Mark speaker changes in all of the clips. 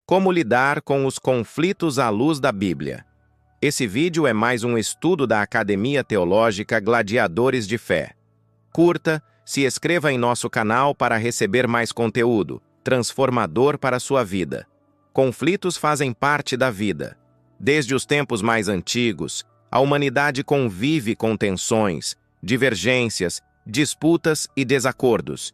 Speaker 1: Como lidar com os conflitos à luz da Bíblia? Esse vídeo é mais um estudo da Academia Teológica Gladiadores de Fé. Curta, se inscreva em nosso canal para receber mais conteúdo transformador para a sua vida. Conflitos fazem parte da vida. Desde os tempos mais antigos, a humanidade convive com tensões, divergências, disputas e desacordos.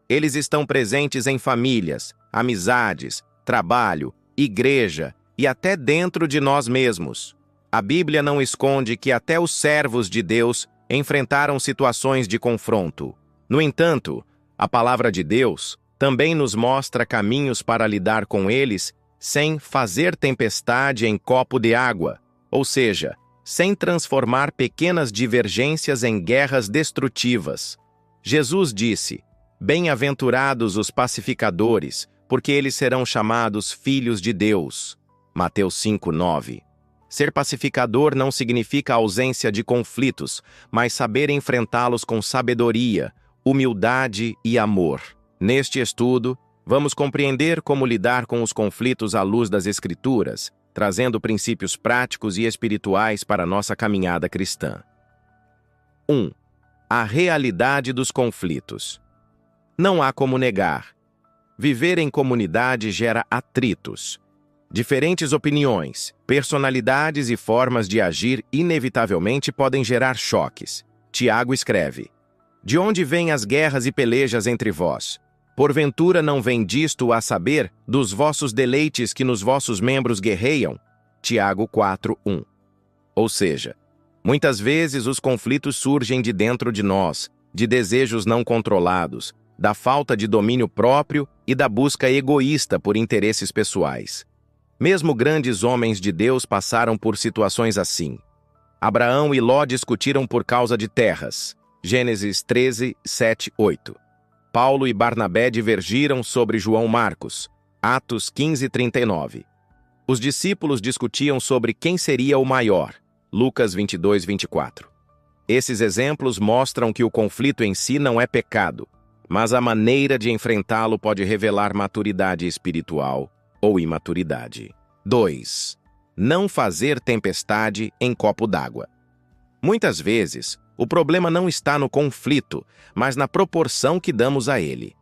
Speaker 1: Eles estão presentes em famílias, amizades, trabalho, igreja e até dentro de nós mesmos. A Bíblia não esconde que até os servos de Deus enfrentaram situações de confronto. No entanto, a palavra de Deus também nos mostra caminhos para lidar com eles sem fazer tempestade em copo de água, ou seja, sem transformar pequenas divergências em guerras destrutivas. Jesus disse: "Bem-aventurados os pacificadores, porque eles serão chamados filhos de Deus." Mateus 5:9. Ser pacificador não significa ausência de conflitos, mas saber enfrentá-los com sabedoria, humildade e amor. Neste estudo, vamos compreender como lidar com os conflitos à luz das Escrituras, trazendo princípios práticos e espirituais para a nossa caminhada cristã. 1. A realidade dos conflitos. Não há como negar. Viver em comunidade gera atritos. Diferentes opiniões, personalidades e formas de agir inevitavelmente podem gerar choques. Tiago escreve: "De onde vêm as guerras e pelejas entre vós? Porventura não vem disto a saber dos vossos deleites que nos vossos membros guerreiam?" Tiago 4:1. Ou seja, muitas vezes os conflitos surgem de dentro de nós, de desejos não controlados, da falta de domínio próprio e da busca egoísta por interesses pessoais. Mesmo grandes homens de Deus passaram por situações assim. Abraão e Ló discutiram por causa de terras. Gênesis 13, 7, 8. Paulo e Barnabé divergiram sobre João Marcos. Atos 15, 39. Os discípulos discutiam sobre quem seria o maior. Lucas 22, 24. Esses exemplos mostram que o conflito em si não é pecado, mas a maneira de enfrentá-lo pode revelar maturidade espiritual ou imaturidade. 2. Não fazer tempestade em copo d'água. Muitas vezes, o problema não está no conflito, mas na proporção que damos a ele.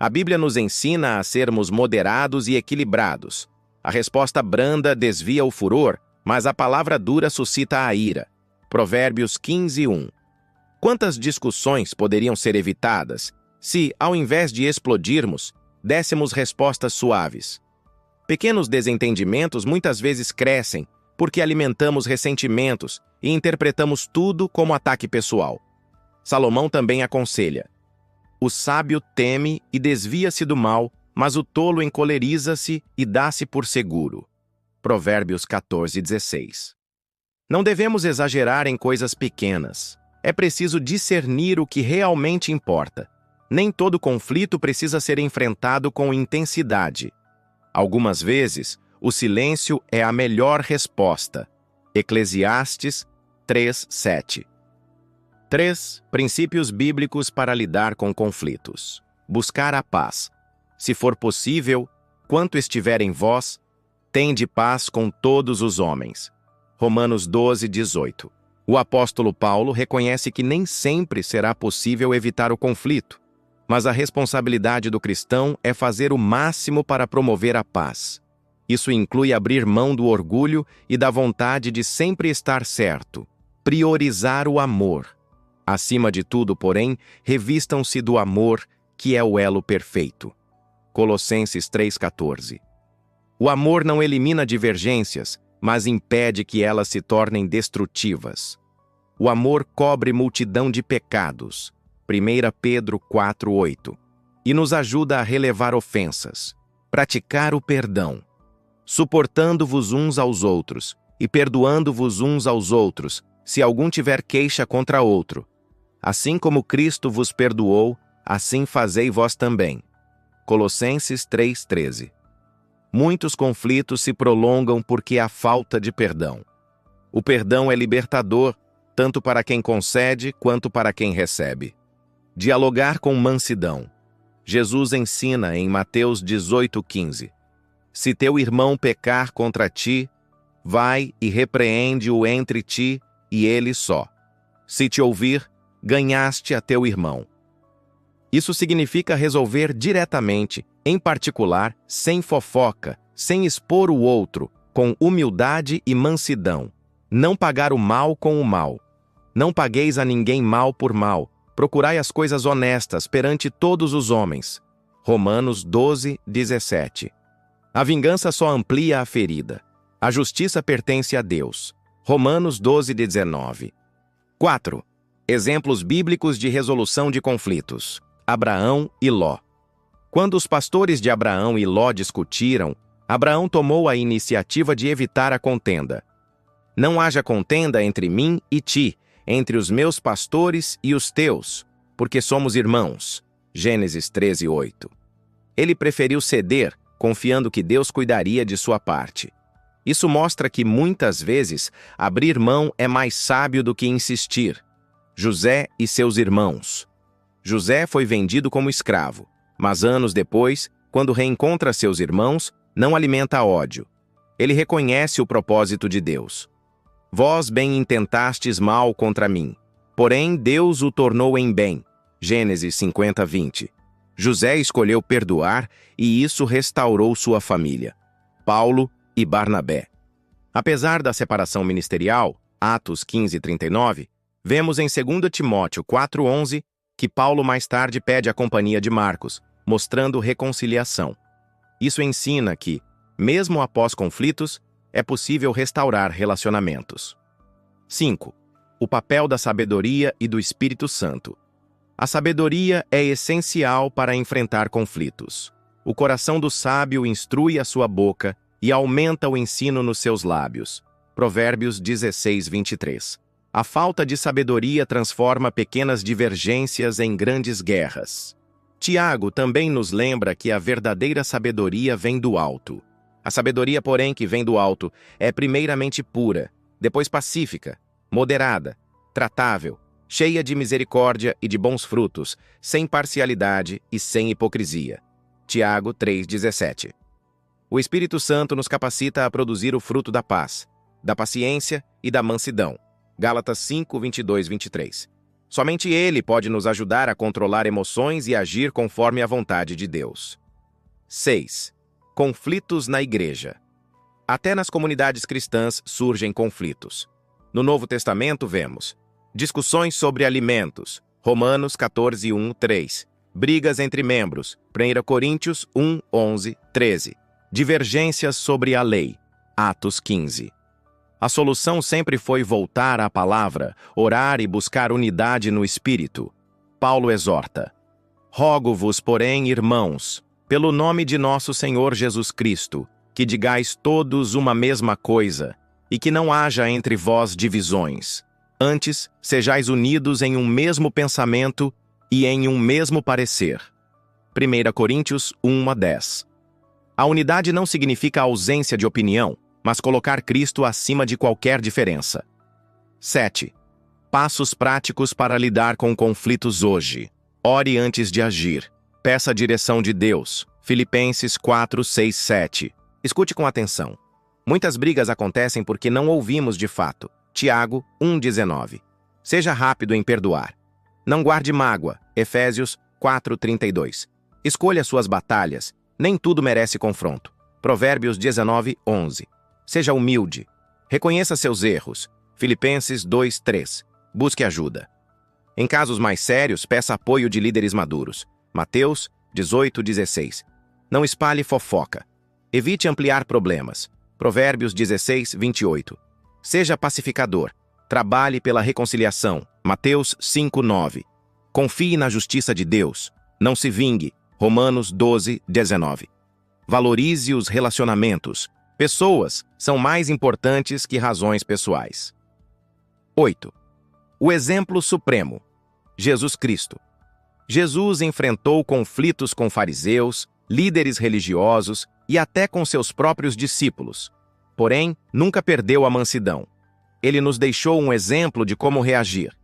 Speaker 1: A Bíblia nos ensina a sermos moderados e equilibrados. A resposta branda desvia o furor, mas a palavra dura suscita a ira. Provérbios 15:1. Quantas discussões poderiam ser evitadas se, ao invés de explodirmos, dessemos respostas suaves? Pequenos desentendimentos muitas vezes crescem porque alimentamos ressentimentos e interpretamos tudo como ataque pessoal. Salomão também aconselha: "O sábio teme e desvia-se do mal, mas o tolo encoleriza-se e dá-se por seguro." Provérbios 14:16. Não devemos exagerar em coisas pequenas. É preciso discernir o que realmente importa. Nem todo conflito precisa ser enfrentado com intensidade. Algumas vezes, o silêncio é a melhor resposta. Eclesiastes 3:7. 3. Princípios bíblicos para lidar com conflitos. Buscar a paz. Se for possível, quanto estiver em vós, tende paz com todos os homens. Romanos 12:18. O apóstolo Paulo reconhece que nem sempre será possível evitar o conflito, mas a responsabilidade do cristão é fazer o máximo para promover a paz. Isso inclui abrir mão do orgulho e da vontade de sempre estar certo. Priorizar o amor. Acima de tudo, porém, revistam-se do amor, que é o elo perfeito. Colossenses 3:14. O amor não elimina divergências, mas impede que elas se tornem destrutivas. O amor cobre multidão de pecados. 1 Pedro 4:8. E nos ajuda a relevar ofensas. Praticar o perdão. Suportando-vos uns aos outros, e perdoando-vos uns aos outros, se algum tiver queixa contra outro. Assim como Cristo vos perdoou, assim fazei vós também. Colossenses 3:13. Muitos conflitos se prolongam porque há falta de perdão. O perdão é libertador, tanto para quem concede quanto para quem recebe. Dialogar com mansidão. Jesus ensina em Mateus 18:15. Se teu irmão pecar contra ti, vai e repreende-o entre ti e ele só. Se te ouvir, ganhaste a teu irmão. Isso significa resolver diretamente, em particular, sem fofoca, sem expor o outro, com humildade e mansidão. Não pagar o mal com o mal. Não pagueis a ninguém mal por mal. Procurai as coisas honestas perante todos os homens. Romanos 12, 17. A vingança só amplia a ferida. A justiça pertence a Deus. Romanos 12, 19. 4. Exemplos bíblicos de resolução de conflitos. Abraão e Ló. Quando os pastores de Abraão e Ló discutiram, Abraão tomou a iniciativa de evitar a contenda. Não haja contenda entre mim e ti, entre os meus pastores e os teus, porque somos irmãos. Gênesis 13, 8. Ele preferiu ceder, confiando que Deus cuidaria de sua parte. Isso mostra que, muitas vezes, abrir mão é mais sábio do que insistir. José e seus irmãos. José foi vendido como escravo, mas anos depois, quando reencontra seus irmãos, não alimenta ódio. Ele reconhece o propósito de Deus. Vós bem intentastes mal contra mim, porém Deus o tornou em bem. Gênesis 50, 20. José escolheu perdoar e isso restaurou sua família. Paulo e Barnabé. Apesar da separação ministerial, Atos 15, 39, vemos em 2 Timóteo 4, 11, que Paulo mais tarde pede a companhia de Marcos, mostrando reconciliação. Isso ensina que, mesmo após conflitos, é possível restaurar relacionamentos. 5. O papel da sabedoria e do Espírito Santo. A sabedoria é essencial para enfrentar conflitos. O coração do sábio instrui a sua boca e aumenta o ensino nos seus lábios. Provérbios 16, 23. A falta de sabedoria transforma pequenas divergências em grandes guerras. Tiago também nos lembra que a verdadeira sabedoria vem do alto. A sabedoria, porém, que vem do alto é primeiramente pura, depois pacífica, moderada, tratável, cheia de misericórdia e de bons frutos, sem parcialidade e sem hipocrisia. Tiago 3,17. O Espírito Santo nos capacita a produzir o fruto da paz, da paciência e da mansidão. Gálatas 5, 22, 23. Somente Ele pode nos ajudar a controlar emoções e agir conforme a vontade de Deus. 6. Conflitos na igreja. Até nas comunidades cristãs surgem conflitos. No Novo Testamento vemos discussões sobre alimentos, Romanos 14, 1, 3. Brigas entre membros, 1 Coríntios 1, 11, 13. Divergências sobre a lei, Atos 15. A solução sempre foi voltar à palavra, orar e buscar unidade no Espírito. Paulo exorta: Rogo-vos, porém, irmãos, pelo nome de nosso Senhor Jesus Cristo, que digais todos uma mesma coisa, e que não haja entre vós divisões. Antes, sejais unidos em um mesmo pensamento e em um mesmo parecer. 1 Coríntios 1 a 10. A unidade não significa a ausência de opinião, mas colocar Cristo acima de qualquer diferença. 7. Passos práticos para lidar com conflitos hoje. Ore antes de agir. Peça a direção de Deus. Filipenses 4, 6, 7. Escute com atenção. Muitas brigas acontecem porque não ouvimos de fato. Tiago 1,19. Seja rápido em perdoar. Não guarde mágoa. Efésios 4:32. Escolha suas batalhas. Nem tudo merece confronto. Provérbios 19:11. Seja humilde. Reconheça seus erros. Filipenses 2:3. Busque ajuda. Em casos mais sérios, peça apoio de líderes maduros. Mateus 18:16. Não espalhe fofoca. Evite ampliar problemas. Provérbios 16:28. Seja pacificador. Trabalhe pela reconciliação. Mateus 5:9. Confie na justiça de Deus. Não se vingue. Romanos 12:19. Valorize os relacionamentos. Pessoas são mais importantes que razões pessoais. 8. O exemplo supremo. Jesus Cristo. Jesus enfrentou conflitos com fariseus, líderes religiosos e até com seus próprios discípulos. Porém, nunca perdeu a mansidão. Ele nos deixou um exemplo de como reagir.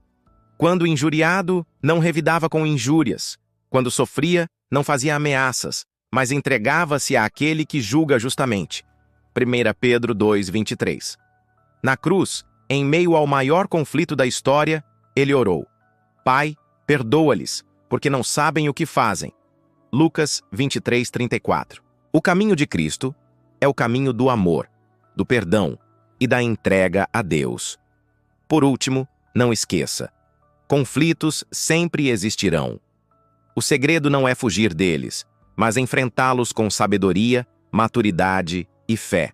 Speaker 1: Quando injuriado, não revidava com injúrias. Quando sofria, não fazia ameaças, mas entregava-se àquele que julga justamente. 1 Pedro 2:23. Na cruz, em meio ao maior conflito da história, ele orou: Pai, perdoa-lhes, porque não sabem o que fazem. Lucas 23:34. O caminho de Cristo é o caminho do amor, do perdão e da entrega a Deus. Por último, não esqueça: conflitos sempre existirão. O segredo não é fugir deles, mas enfrentá-los com sabedoria, maturidade e fé.